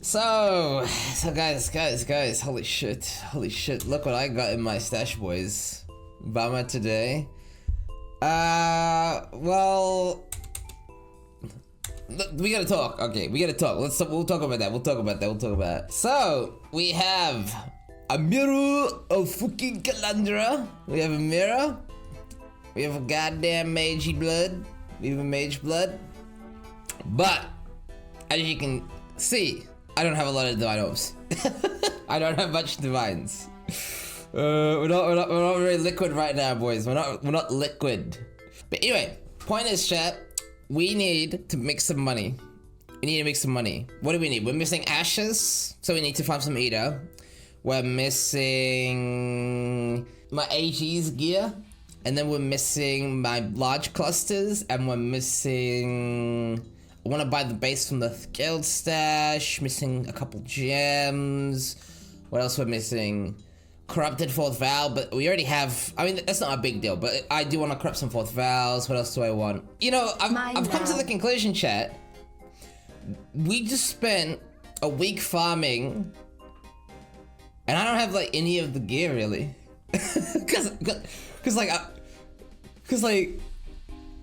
So guys, holy shit, look what I got in my stash, boys. BAMA today. Well, we gotta talk. Okay, we gotta talk. We'll talk about that. So, we have a mirror of fucking Calandra. We have a mirror. We have a goddamn magey blood. We have a mage blood. But, as you can see, I don't have a lot of divinos. I don't have much divines. We're not very liquid right now, boys. We're not liquid. But anyway, point is, chat, we need to make some money. We need to make some money. What do we need? We're missing ashes, so we need to farm some Eda. We're missing my AG's gear, and then we're missing my large clusters, and we're missing. I want to buy the base from the guild stash. Missing a couple gems. What else we're missing? Corrupted fourth vow, but we already have. I mean, that's not a big deal, but I do want to corrupt some fourth vows. What else do I want? You know, I've come to the conclusion, chat. We just spent a week farming, and I don't have like any of the gear really, cause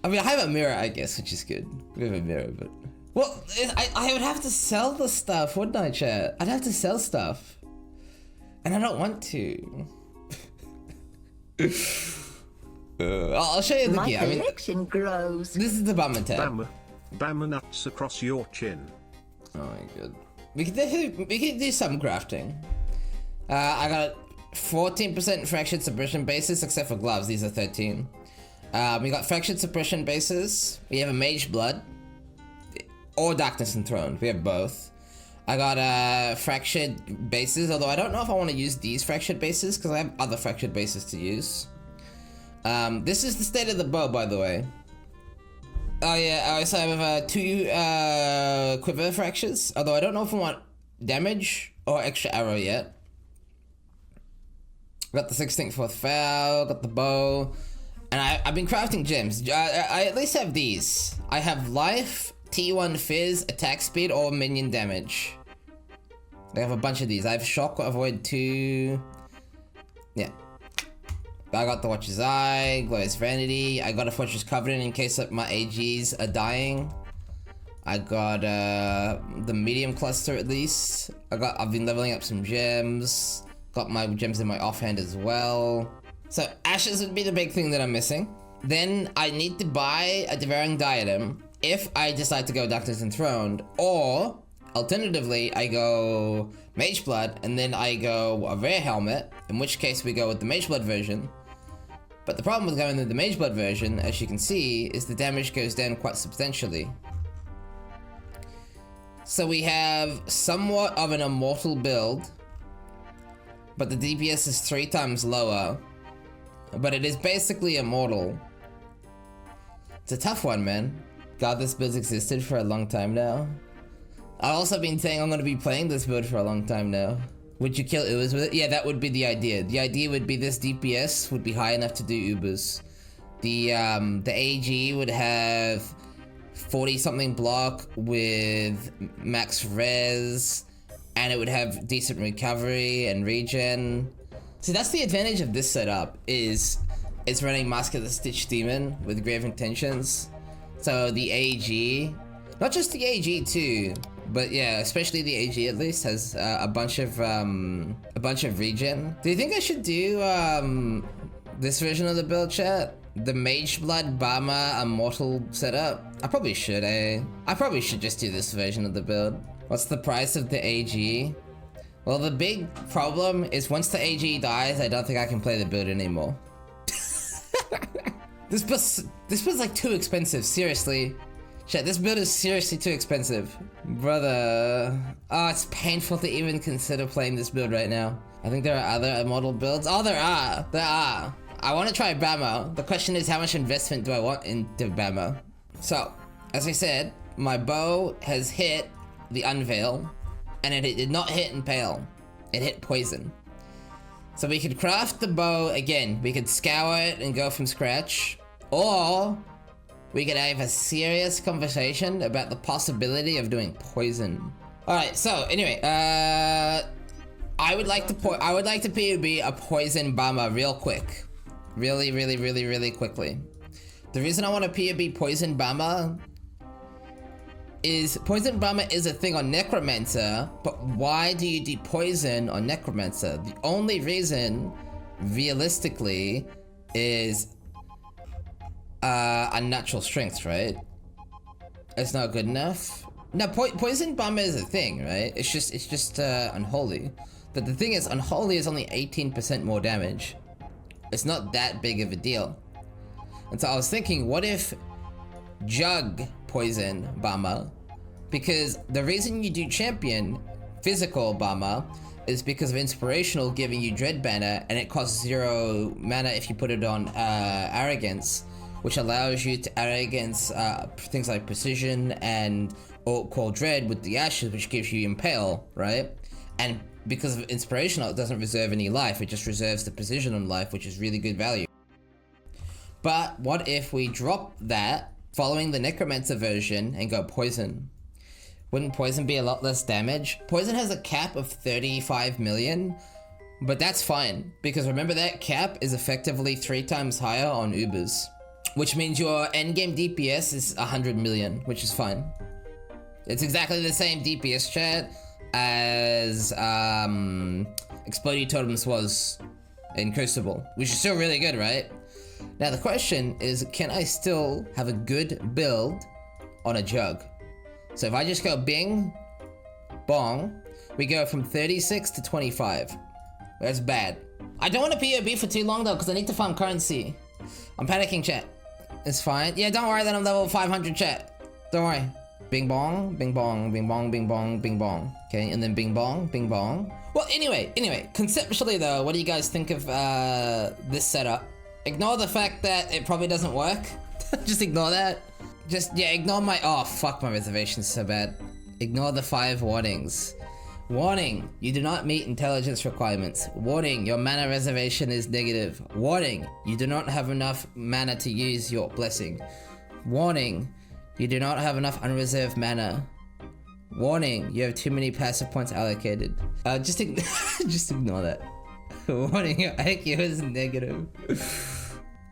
I mean, I have a mirror, I guess, which is good. We have a mirror, but well, I would have to sell the stuff, wouldn't I, chat? I'd have to sell stuff. And I don't want to. I'll show you the gear. My collection grows. This is the BAMA tab. BAMA nuts across your chin. Oh my god. We can do some crafting. I got 14% fractured suppression bases, except for gloves. These are 13. We got fractured suppression bases. We have a mage blood, or darkness enthroned. We have both. I got fractured bases, although I don't know if I want to use these fractured bases because I have other fractured bases to use. This is the state of the bow, by the way. Oh yeah, I also have 2 quiver fractures, although I don't know if I want damage or extra arrow yet. Got the 16th fourth foul, got the bow, and I've been crafting gems. I at least have these. I have life, T1 fizz, attack speed, or minion damage. I have a bunch of these. I have shock, avoid 2. Yeah. I got the Watcher's Eye, Glorious Vanity. I got a Fortress Covenant in case my AGs are dying. I got the medium cluster at least. I've been leveling up some gems. Got my gems in my offhand as well. So ashes would be the big thing that I'm missing. Then I need to buy a devouring diadem if I decide to go Darkness Enthroned, or alternatively I go Mage Blood and then I go a rare helmet, in which case we go with the Mage Blood version. But the problem with going with the Mage Blood version, as you can see, is the damage goes down quite substantially. So we have somewhat of an immortal build, but the DPS is 3 times lower, but it is basically immortal. It's a tough one, man. God, this build existed for a long time now. I've also been saying I'm gonna be playing this build for a long time now. Would you kill Ubers with it? Yeah, that would be the idea. The idea would be this DPS would be high enough to do Ubers. The AG would have 40-something block with max res, and it would have decent recovery and regen. See, that's the advantage of this setup, is it's running Mask of the Stitch Demon with Grave Intentions. So the AG, not just the AG too, but yeah, especially the AG at least has a bunch of regen. Do you think I should do this version of the build, chat? The Mage Blood BAMA Immortal setup? I probably should, eh? I probably should just do this version of the build. What's the price of the AG? Well, the big problem is once the AG dies, I don't think I can play the build anymore. This build's like too expensive, seriously. Chat, this build is seriously too expensive. Brother. Oh, it's painful to even consider playing this build right now. I think there are other immortal builds. Oh, there are. I want to try BAMA. The question is, how much investment do I want into BAMA? So, as I said, my bow has hit the Unveil, and it did not hit Impale. It hit Poison. So we could craft the bow again. We could scour it and go from scratch, or we could have a serious conversation about the possibility of doing poison. Alright, so anyway, I would like to POB a poison BAMA real quick. Really quickly. The reason I want to POB poison BAMA is poison BAMA is a thing on Necromancer, but why do you depoison on Necromancer? The only reason, realistically, is unnatural strength, right? It's not good enough. No, poison BAMA is a thing, right? It's just unholy. But the thing is, unholy is only 18% more damage. It's not that big of a deal. And so I was thinking, what if Jug poison BAMA? Because the reason you do champion physical BAMA is because of inspirational giving you dread banner, and it costs 0 mana if you put it on arrogance, which allows you to arrogance things like precision and Alt Call Dread with the ashes, which gives you impale, right? And because of inspirational, it doesn't reserve any life, it just reserves the precision on life, which is really good value. But what if we drop that following the Necromancer version and go poison? Wouldn't poison be a lot less damage? Poison has a cap of 35 million, but that's fine, because remember that cap is effectively 3 times higher on Ubers, which means your endgame DPS is 100 million, which is fine. It's exactly the same DPS chat as Exploding Totems was in Crucible, which is still really good, right? Now the question is, can I still have a good build on a Jug? So if I just go bing, bong, we go from 36 to 25. That's bad. I don't want to POB for too long though, because I need to farm currency. I'm panicking, chat. It's fine. Yeah, don't worry that I'm level 500, chat. Don't worry. Bing bong, bing bong, bing bong, bing bong, bing bong. Okay, and then bing bong, bing bong. Well, anyway, conceptually though, what do you guys think of this setup? Ignore the fact that it probably doesn't work. Just ignore that. Yeah, ignore my, oh fuck, my reservation's so bad. Ignore the 5 warnings. Warning, you do not meet intelligence requirements. Warning, your mana reservation is negative. Warning, you do not have enough mana to use your blessing. Warning, you do not have enough unreserved mana. Warning, you have too many passive points allocated. Just ignore that. Warning, your IQ is negative.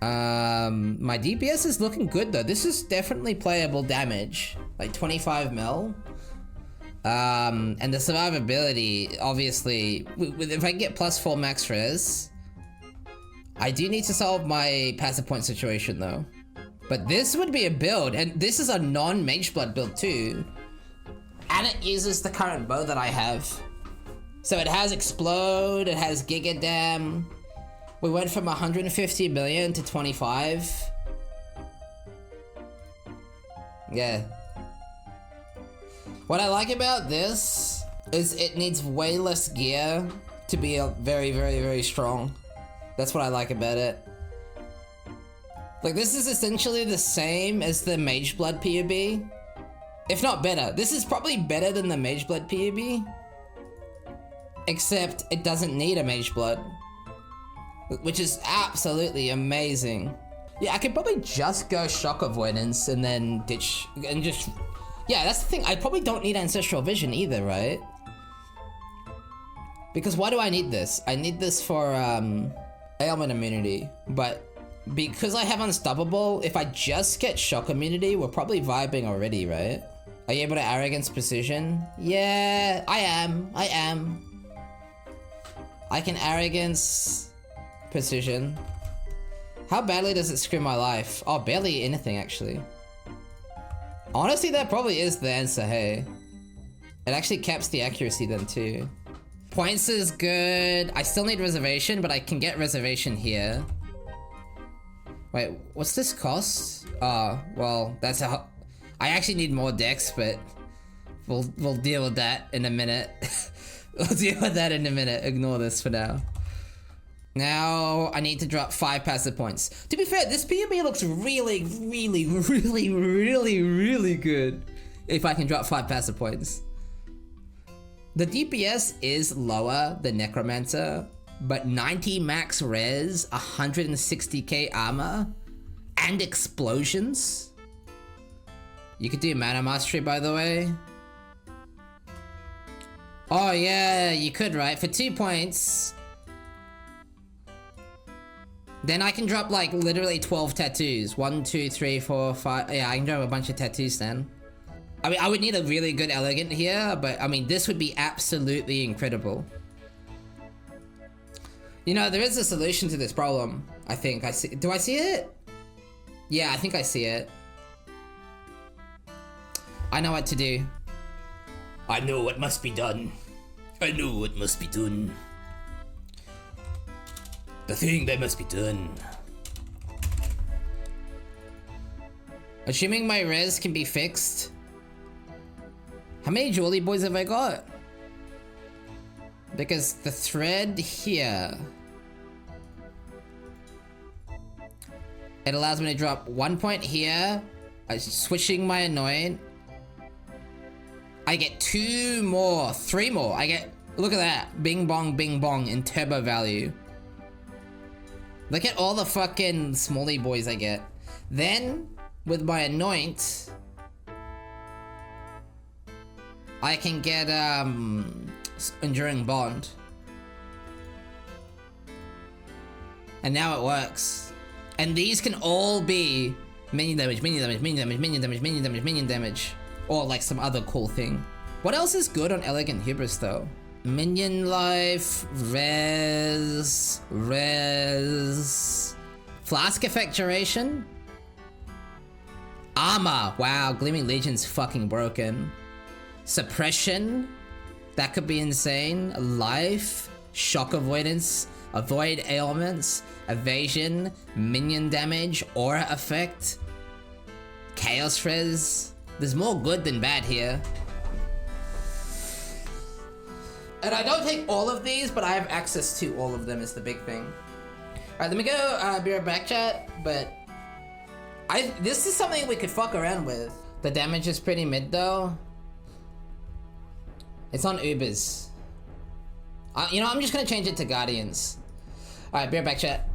My DPS is looking good though. This is definitely playable damage. Like 25 mil. And the survivability, obviously, if I get +4 max res, I do need to solve my passive point situation though. But this would be a build, and this is a non-Mage Blood build too. And it uses the current bow that I have. So it has Explode, it has Giga Dam. We went from 150 million to 25. Yeah. What I like about this is it needs way less gear to be very strong. That's what I like about it. Like, this is essentially the same as the Mage Blood POB, if not better. This is probably better than the Mage Blood POB, except it doesn't need a Mage Blood, which is absolutely amazing. Yeah, I could probably just go Shock Avoidance and then ditch, and just... Yeah, that's the thing, I probably don't need Ancestral Vision either, right? Because why do I need this? I need this for, ailment immunity, but because I have Unstoppable, if I just get Shock Immunity, we're probably vibing already, right? Are you able to Arrogance Precision? Yeah, I am. I can Arrogance Precision. How badly does it screw my life? Oh, barely anything, actually. Honestly, that probably is the answer, hey. It actually caps the accuracy then, too. Points is good. I still need Reservation, but I can get Reservation here. Wait, what's this cost? Oh, well, that's how... I actually need more decks, but... We'll deal with that in a minute. We'll deal with that in a minute. Ignore this for now. Now, I need to drop 5 passive points. To be fair, this POB looks really good if I can drop 5 passive points. The DPS is lower than Necromancer, but 90 max res, 160k armor, and explosions? You could do Mana Mastery, by the way. Oh yeah, you could, right? For 2 points. Then I can drop like literally 12 tattoos. 1, 2, 3, 4, 5. Yeah, I can drop a bunch of tattoos then. I mean, I would need a really good elegant here, but I mean, this would be absolutely incredible. You know, there is a solution to this problem. I think I see. Do I see it? Yeah, I think I see it. I know what to do. I know what must be done. I know what must be done. The thing that must be done. Assuming my res can be fixed. How many jewelry boys have I got? Because the thread here, it allows me to drop 1 point here. Switching my annoyant. I get 2 more, 3 more. I get, look at that. Bing bong in turbo value. Look at all the fucking smally boys I get. Then, with my anoint, I can get, Enduring Bond. And now it works. And these can all be minion damage, minion damage, minion damage, minion damage, minion damage, minion damage. Or like some other cool thing. What else is good on Elegant Hubris though? Minion life, res. Flask effect duration? Armor, wow, Gleaming Legion's fucking broken. Suppression, that could be insane. Life, shock avoidance, avoid ailments, evasion, minion damage, aura effect, chaos res. There's more good than bad here. And I don't take all of these, but I have access to all of them is the big thing. Alright, let me go be right back, chat, but this is something we could fuck around with. The damage is pretty mid though. It's on Ubers. You know, I'm just gonna change it to Guardians. Alright, be right back, chat.